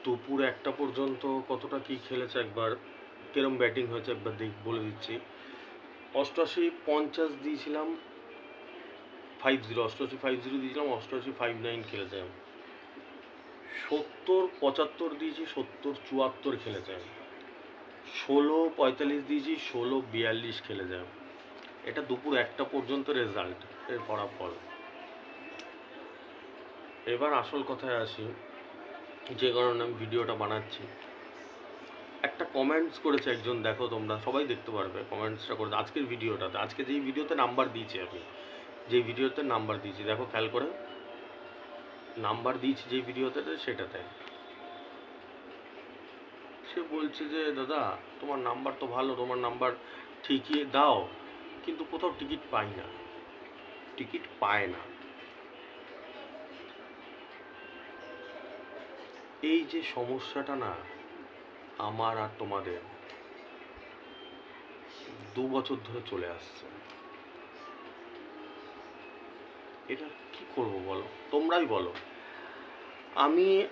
দুপুর 1টা পর্যন্ত কতটা কি খেলেছে একবার, কিরম ব্যাটিং হয়েছে একবার বলে দিচ্ছি। 88-50 দিয়েছিলাম, 50 88-50 দিয়েছিলাম, 88-59 খেলেছে। 70-75 দিয়েছি, 70-74 খেলেছে। 16-45 দিয়েছি, 16-42 খেলেছে। এটা দুপুর 1টা পর্যন্ত রেজাল্ট, এর ফলাফল। এবার আসল কথায় আসি, যে কারণে আমি ভিডিওটা বানাচ্ছি। একটা কমেন্টস করেছে একজন, দেখো তোমরা সবাই দেখতে পারবে কমেন্টসটা করেছে আজকের ভিডিওটাতে। আজকে যেই ভিডিওতে নাম্বার দিয়েছি, আমি যেই ভিডিওতে নাম্বার দিয়েছি, দেখো খেয়াল করে নাম্বার দিয়েছি যেই ভিডিওতে, সেটাতে সে বলছে যে দাদা তোমার নাম্বার তো ভালো, তোমার নাম্বার ঠিকই দাও, কিন্তু কোথাও টিকিট পাই না, টিকিট পায় না। এই যে সমস্যাটা না, আমার আর তোমাদের 2 বছর ধরে চলে আসছে। এটা কি করব বলো, তোমরাই বলো।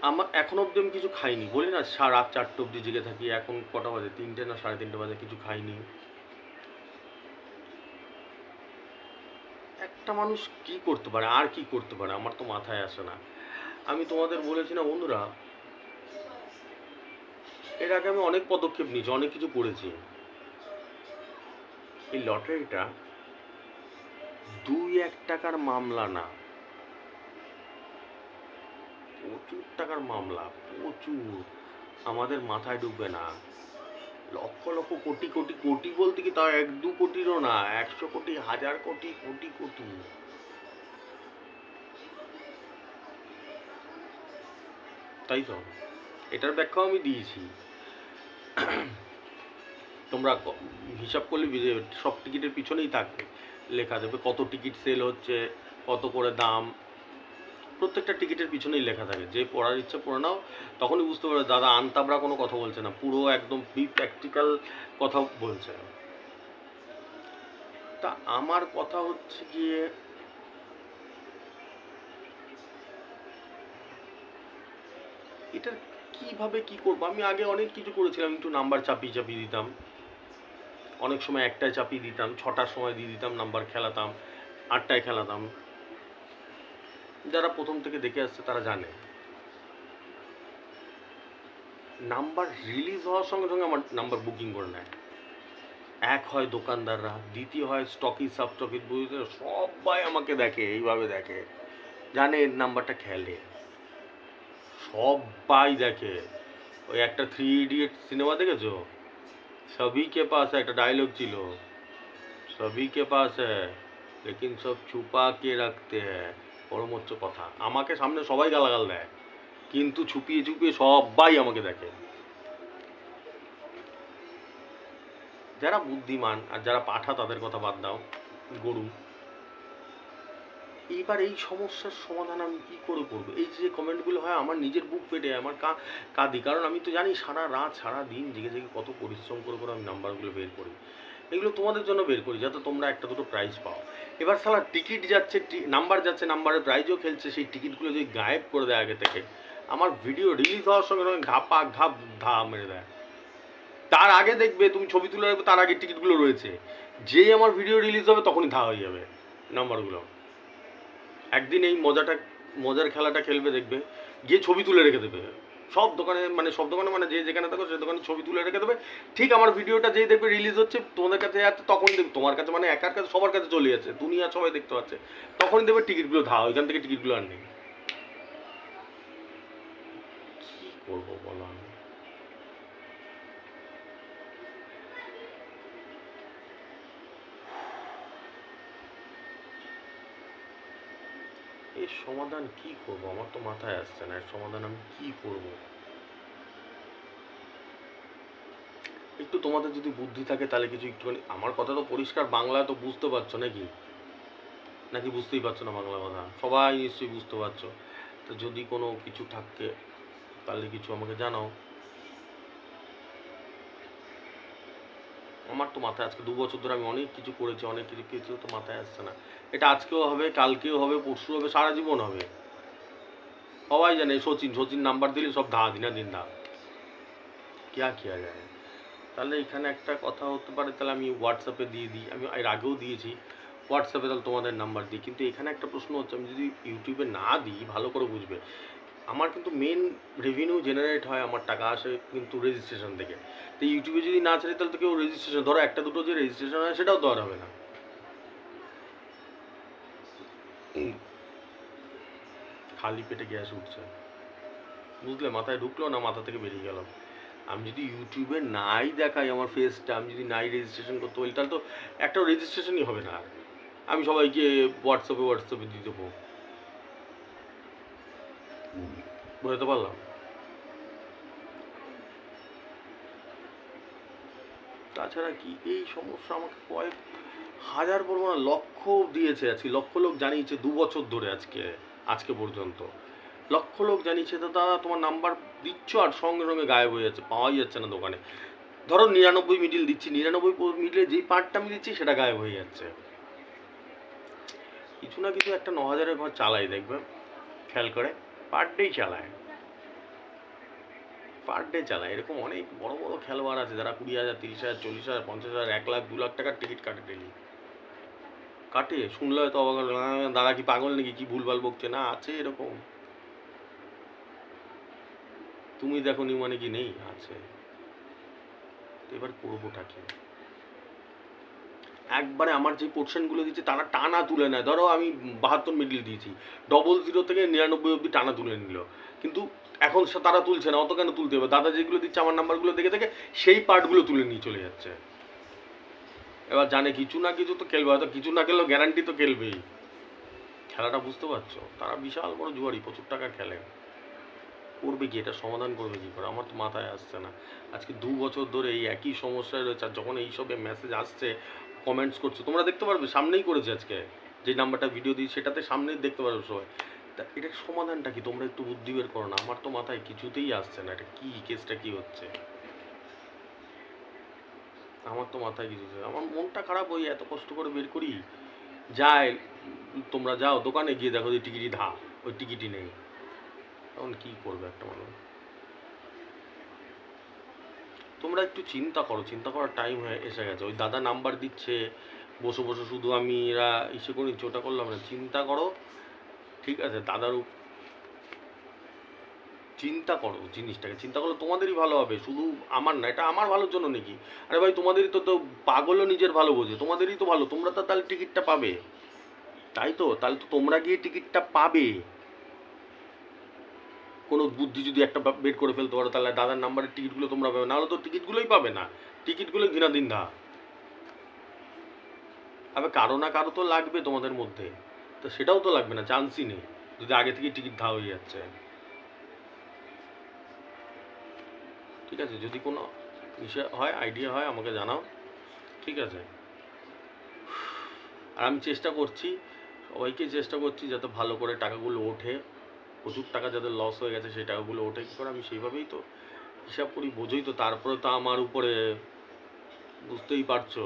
আমার এখন অব্দি আমি কিছু খাইনি, বলি না রাত 4টে অব্দি জেগে থাকি। এখন কটা বাজে? 3টে না 3:30 বাজে, কিছু খাইনি। একটা মানুষ কি করতে পারে, আর কি করতে পারে, আমার তো মাথায় আসে না। আমি তোমাদের বলেছি না বন্ধুরা, এর আগে আমি অনেক পদক্ষেপ নিয়েছি, অনেক কিছু করেছি। এই লটারিটা 2-1 টাকার মামলা না, প্রচুর টাকার মামলা, প্রচুর। আমাদের মাথায় ঢুকবে না। লক্ষ লক্ষ কোটি কোটি কোটি বলতে কি, তাও 1-2 কোটিরও না, 100 কোটি, 1000 কোটি, কোটি কোটি। তাই তো, এটার ব্যাখ্যাও আমি দিয়েছি। তোমরা হিসাব করলে সব টিকিটের পিছনেই থাকবে, লেখা দেবে কত টিকিট সেল হচ্ছে, কত করে দাম, প্রত্যেকটা টিকিটের পিছনেই লেখা থাকে। যে পড়ার ইচ্ছা পড়ে নাও, তখনই বুঝতে পারবে দাদা আনতাবড়া কোনো কথা বলছে না, পুরো একদম প্র্যাকটিক্যাল কথা বলছে। তা আমার কথা হচ্ছে গিয়ে, এটার কিভাবে কি করবো। আমি আগে অনেক কিছু করেছিলাম, একটু নাম্বার চাপিয়ে চাপিয়ে দিতাম, অনেক সময় 1টায় চাপিয়ে দিতাম, 6টার সময় দিয়ে দিতাম নাম্বার, খেলাতাম 8টায় খেলাতাম। যারা প্রথম থেকে দেখে আসছে তারা জানে, নাম্বার রিলিজ হওয়ার সঙ্গে সঙ্গে আমার নাম্বার বুকিং করে নেয়। এক হয় দোকানদাররা, দ্বিতীয় হয় স্টকি সাবস্টকি, বুঝতে সবাই আমাকে দেখে, এইভাবে দেখে, জানে এর নাম্বারটা খেলে, সবাই দেখে। ওই একটা 3 ইডিয়ট সিনেমা দেখেছো, সবই কে পাস একটা ডায়লগ ছিল, সবই কে পাস হ্যায় লেকিন সব ছুপা কে রাখতে হ্যায়। পরম হচ্ছে কথা, আমাকে সামনে সবাই গালাগাল দেয়, কিন্তু ছুপিয়ে ছুপিয়ে সবাই আমাকে দেখে। যারা বুদ্ধিমান আর যারা পাঠা তাদের কথা বাদ দাও, গরু। এইবার এই সমস্যার সমাধান আমি কী করে করবো? এই যে কমেন্টগুলো হয়, আমার নিজের বুক পেটে আমার কাঁদি, কারণ আমি তো জানি সারা রাত সারা দিন জেগে জেগে কত পরিশ্রম করে করে আমি নাম্বারগুলো বের করি। এগুলো তোমাদের জন্য বের করি, যাতে তোমরা একটা দুটো প্রাইজ পাও। এবার সালা টিকিট যাচ্ছে, নাম্বার যাচ্ছে, নাম্বারের প্রাইজও খেলছে, সেই টিকিটগুলো যদি গায়েব করে দেয় আগে থেকে, আমার ভিডিও রিলিজ হওয়ার সঙ্গে সঙ্গে ঘাপা ঘাপ ধা মেরে দেয়। তার আগে দেখবে তুমি ছবি তুলে রাখবে, তার আগে টিকিটগুলো রয়েছে, যেই আমার ভিডিও রিলিজ হবে তখনই ধা হয়ে যাবে নাম্বারগুলো। একদিন এই মজার খেলাটা খেলবে, দেখবে গিয়ে ছবি তুলে রেখে দেবে সব দোকানে, মানে যে যেখানে থাকো সেই দোকানে ছবি তুলে রেখে দেবে। ঠিক আমার ভিডিওটা যেই দেখবে রিলিজ হচ্ছে তোমাদের কাছে যাচ্ছে, তখন দেখবে তোমার কাছে, মানে একার কাছে সবার কাছে চলে যাচ্ছে, দুনিয়া সবাই দেখতে পাচ্ছে, তখনই দেখবে টিকিটগুলো ধা, ওইখান থেকে টিকিটগুলো আর নেই। কি করবো বলো আমি? এর সমাধান কি করব, আমার তো মাথায় আসছে না, এর সমাধান আমি কি করব। একটু তোমাদের যদি বুদ্ধি থাকে তাহলে কিছু একটুখানি, আমার কথা তো পরিষ্কার বাংলায় তো বুঝতে পারছো নাকি, নাকি বুঝতেই পারছো না বাংলা কথা? সবাই নিশ্চয়ই বুঝতে পারছো। তো যদি কোনো কিছু থাকে তাহলে কিছু আমাকে জানাও। আমার তো মাথায়, আজকে 2 বছর ধরে আমি অনেক কিছু করেছি, অনেক কিছু তো মাথায় আসছে না। এটা আজকেও হবে, কালকেও হবে, পরশু হবে, সারা জীবন হবে। সবাই জানে সচিন নাম্বার দিলে সব ধা দিনা দিন ধা, কিয়া কিয়া যায়। তাহলে এখানে একটা কথা হতে পারে, তাহলে আমি হোয়াটসঅ্যাপে দিয়ে দিই, আমি এর আগেও দিয়েছি হোয়াটসঅ্যাপে, তাহলে তোমাদের নাম্বার দিই। কিন্তু এখানে একটা প্রশ্ন হচ্ছে, আমি যদি ইউটিউবে না দিই, ভালো করে বুঝবে, আমার কিন্তু মেন রেভিনিউ জেনারেট হয়, আমার টাকা আসে কিন্তু রেজিস্ট্রেশন থেকে। তো ইউটিউবে যদি না ছাড়ি তাহলে তো কেউ রেজিস্ট্রেশন, ধরো একটা দুটো যে রেজিস্ট্রেশন হয় সেটাও তো আর হবে না। খালি পেটে গ্যাস উঠছে, বুঝলে? মাথায় ঢুকলো না, মাথা থেকে বেরিয়ে গেল। আমি যদি ইউটিউবে নাই দেখাই আমার ফেসটা, আমি যদি নাই রেজিস্ট্রেশন করতে বলি, তাহলে তো একটা রেজিস্ট্রেশনই হবে না। আমি সবাইকে হোয়াটসঅ্যাপে দিয়ে দেবো, বুঝতে পারলাম? তাছাড়া কি এই সমস্যা আমাকে কয়েক হাজার, বলবো না লক্ষ দিয়েছে, আজকে লক্ষ লোক জানিয়েছে 2 বছর ধরে, আজকে পর্যন্ত লক্ষ লোক জানিয়েছে। তো দাদা তোমার নাম্বার দিচ্ছ আর সঙ্গে সঙ্গে গায়েব হয়ে যাচ্ছে, পাওয়াই যাচ্ছে না দোকানে। ধরো 99 মিডিল দিচ্ছি, 99 মিডিলে যেই পার্টটা আমি দিচ্ছি সেটা গায়েব হয়ে যাচ্ছে। কিছু না কিছু একটা 9,000-এর ঘর চালাই, দেখবে খেয়াল করে, পার ডেই চালায়, পার ডে চালায়। এরকম অনেক বড় বড় খেলোয়াড় আছে যারা 20,000, 30,000, 40,000, 50,000, 1 লাখ, 2 লাখ টাকার টিকিট কাটে ডেলি। কাটে, শুনলে হয়তো অবাক হলো, দাদা কি পাগল নাকি, কি ভুলভাল বকছে? না, আছে এরকম। তুমি দেখো নি মানে কি নেই, আছে। এবার করবোটা কি? একবারে আমার যে পোর্শনগুলো দিচ্ছে তারা টানা তুলে নেয়। ধরো আমি 72 মিডিল দিয়েছি, 00 থেকে 99 অব্দি টানা তুলে নিল, কিন্তু এখন তারা তুলছে না। অত কেন তুলতে হবে? দাদা যেগুলো দিচ্ছে আমার নাম্বারগুলো দেখে দেখে সেই পার্টগুলো তুলে নিয়ে চলে যাচ্ছে। এবার জানে কিছু না কিছু তো খেলবে, হয়তো কিছু না খেললেও গ্যারান্টি তো খেলবেই। খেলাটা বুঝতে পারছো? তারা বিশাল বড় জুয়ারি, প্রচুর টাকা খেলে। করবে কি, এটা সমাধান করবে কি করে? আমার তো মাথায় আসছে না। আজকে 2 বছর ধরে এই একই সমস্যায় রয়েছে, আর যখন এইসবে মেসেজ আসছে, কমেন্টস করছে, তোমরা দেখতে পারবে, সামনেই করেছে আজকে যে নাম্বারটা ভিডিও দিই সেটাতে সামনেই দেখতে পারবে সবাই। তা এটার সমাধানটা কি? তোমরা একটু বুদ্ধি বের করো না, আমার তো মাথায় কিছুতেই আসছে না। এটা কি কেসটা কি হচ্ছে? আমার তো মাথায় কিছু, আমার মনটা খারাপ, ওই এত কষ্ট করে বের করি, যায়, তোমরা যাও দোকানে গিয়ে দেখো যে টিকিটই ধা, ওই টিকিটই নেই। তখন কি করবে একটা মানুষ? তোমরা একটু চিন্তা করো, চিন্তা করার টাইম হয়ে এসে গেছে। ওই দাদা নাম্বার দিচ্ছে, বসে বসে শুধু আমি এরা ইসে করে নিচ্ছি, ওটা করলাম না। চিন্তা করো, ঠিক আছে? চিন্তা করো, জিনিসটাকে চিন্তা করলে তোমাদেরই ভালো হবে, শুধু আমার না। এটা আমার ভালোর জন্য নাকি? আরে ভাই, তোমাদেরই তো পাগলও নিজের ভালো বোঝে, তোমাদেরই তো ভালো, তোমরা তো তাহলে টিকিটটা পাবে, তাই তো? তাহলে তো তোমরা গিয়ে টিকিটটা পাবে। কোনো বুদ্ধি যদি একটা বের করে ফেলতে পারো, তাহলে দাদার নাম্বারের টিকিটগুলো তোমরা পাবে, নাহলে তো টিকিটগুলোই পাবে না। টিকিটগুলো দিনাদিন ধা। আবার কারো না কারো তো লাগবে তোমাদের মধ্যে, তো সেটাও তো লাগবে না, চান্সই নেই যদি আগে থেকে টিকিট ধা হয়ে যাচ্ছে। ঠিক আছে, যদি কোনো বিষয় হয়, আইডিয়া হয়, আমাকে জানাও, ঠিক আছে? আর আমি চেষ্টা করছি, সবাইকে চেষ্টা করছি যাতে ভালো করে টাকাগুলো ওঠে, প্রচুর টাকা যাদের লস হয়ে গেছে সেই টাকাগুলো ওঠে কী করে, আমি সেইভাবেই তো হিসাব করি, বোঝোই তো। তারপরে তো আমার উপরে, বুঝতেই পারছো,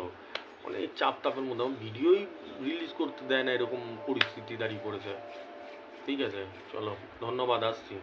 অনেক চাপ তাপের মধ্যে আমার ভিডিওই রিলিজ করতে দেয় না, এরকম পরিস্থিতি দাঁড়িয়ে পড়েছে। ঠিক আছে, চলো, ধন্যবাদ, আসছি।